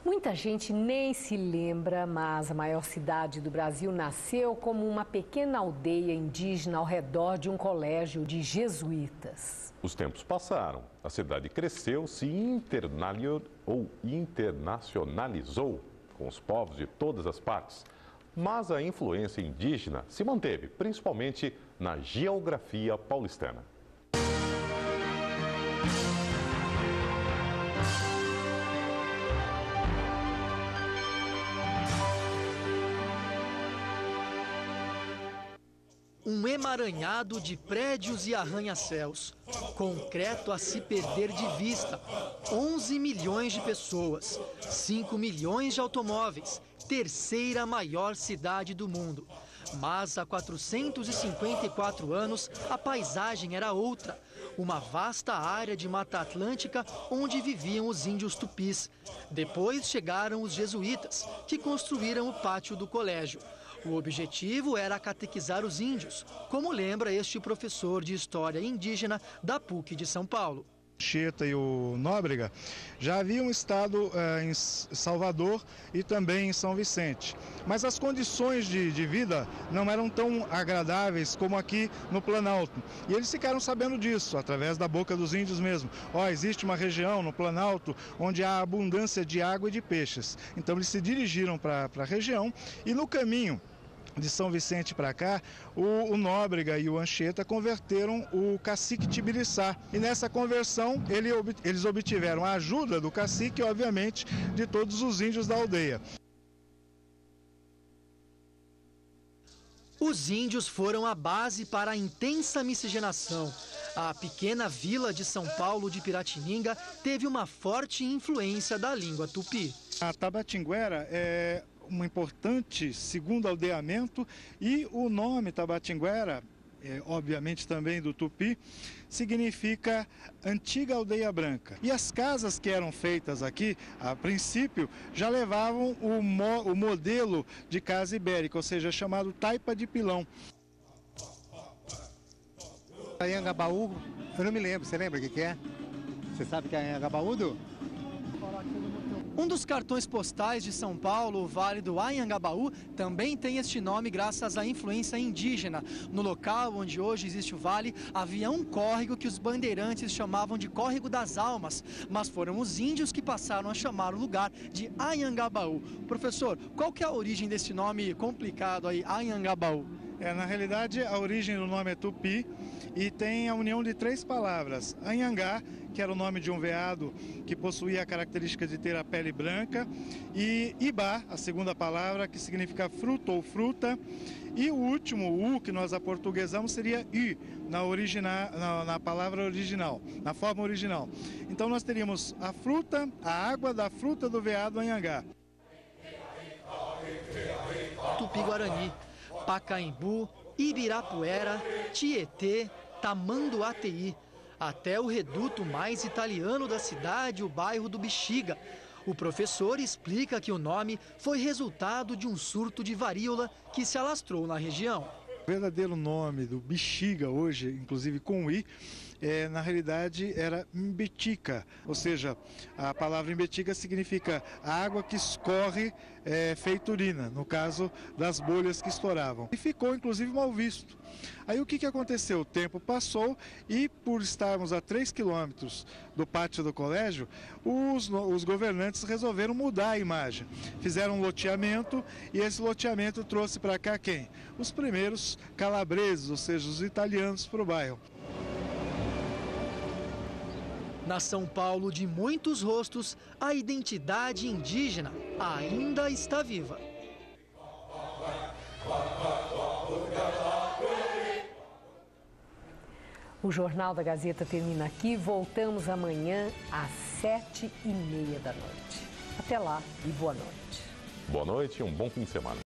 Muita gente nem se lembra, mas a maior cidade do Brasil nasceu como uma pequena aldeia indígena ao redor de um colégio de jesuítas. Os tempos passaram, a cidade cresceu, se internacionalizou com os povos de todas as partes. Mas a influência indígena se manteve, principalmente na geografia paulistana. Um emaranhado de prédios e arranha-céus, concreto a se perder de vista, 11 milhões de pessoas, 5 milhões de automóveis, terceira maior cidade do mundo. Mas há 454 anos a paisagem era outra, uma vasta área de Mata Atlântica onde viviam os índios tupis. Depois chegaram os jesuítas, que construíram o pátio do colégio. O objetivo era catequizar os índios, como lembra este professor de História Indígena da PUC de São Paulo. Anchieta e o Nóbrega já haviam estado em Salvador e também em São Vicente. Mas as condições de vida não eram tão agradáveis como aqui no Planalto. E eles ficaram sabendo disso, através da boca dos índios mesmo. Existe uma região no Planalto onde há abundância de água e de peixes. Então eles se dirigiram para a região e no caminho de São Vicente para cá, o Nóbrega e o Anchieta converteram o cacique Tibiriçá. E nessa conversão, eles obtiveram a ajuda do cacique e, obviamente, de todos os índios da aldeia. Os índios foram a base para a intensa miscigenação. A pequena vila de São Paulo de Piratininga teve uma forte influência da língua tupi. A Tabatinguera é um importante segundo aldeamento e o nome Tabatinguera, obviamente também do tupi, significa antiga aldeia branca. E as casas que eram feitas aqui, a princípio, já levavam o modelo de casa ibérica, ou seja, chamado taipa de pilão. Anhangabaú, eu não me lembro, você lembra o que é? Você sabe o que é Anhangabaú? Um dos cartões postais de São Paulo, o Vale do Anhangabaú, também tem este nome graças à influência indígena. No local onde hoje existe o vale, havia um córrego que os bandeirantes chamavam de Córrego das Almas, mas foram os índios que passaram a chamar o lugar de Anhangabaú. Professor, qual que é a origem desse nome complicado aí, Anhangabaú? Na realidade, a origem do nome é tupi e tem a união de três palavras. Anhangá, que era o nome de um veado que possuía a característica de ter a pele branca, e Ibá, a segunda palavra, que significa fruto ou fruta, e o último, U, que nós aportuguesamos, seria I, na palavra original, na forma original. Então nós teríamos a fruta, a água da fruta do veado Anhangá. Tupi-Guarani, Pacaembu, Ibirapuera, Tietê, Tamanduateí, até o reduto mais italiano da cidade, o bairro do Bexiga. O professor explica que o nome foi resultado de um surto de varíola que se alastrou na região. O verdadeiro nome do Bexiga hoje, inclusive com I, na realidade era Mbetica, ou seja, a palavra Mbetica significa a água que escorre feito urina, no caso das bolhas que estouravam. E ficou inclusive mal visto. Aí o que aconteceu? O tempo passou e por estarmos a 3 quilômetros do pátio do colégio, os governantes resolveram mudar a imagem. Fizeram um loteamento e esse loteamento trouxe para cá quem? Os primeiros calabreses, ou seja, os italianos para o bairro. Na São Paulo de muitos rostos, a identidade indígena ainda está viva. O Jornal da Gazeta termina aqui. Voltamos amanhã às 7h30 da noite. Até lá e boa noite. Boa noite e um bom fim de semana.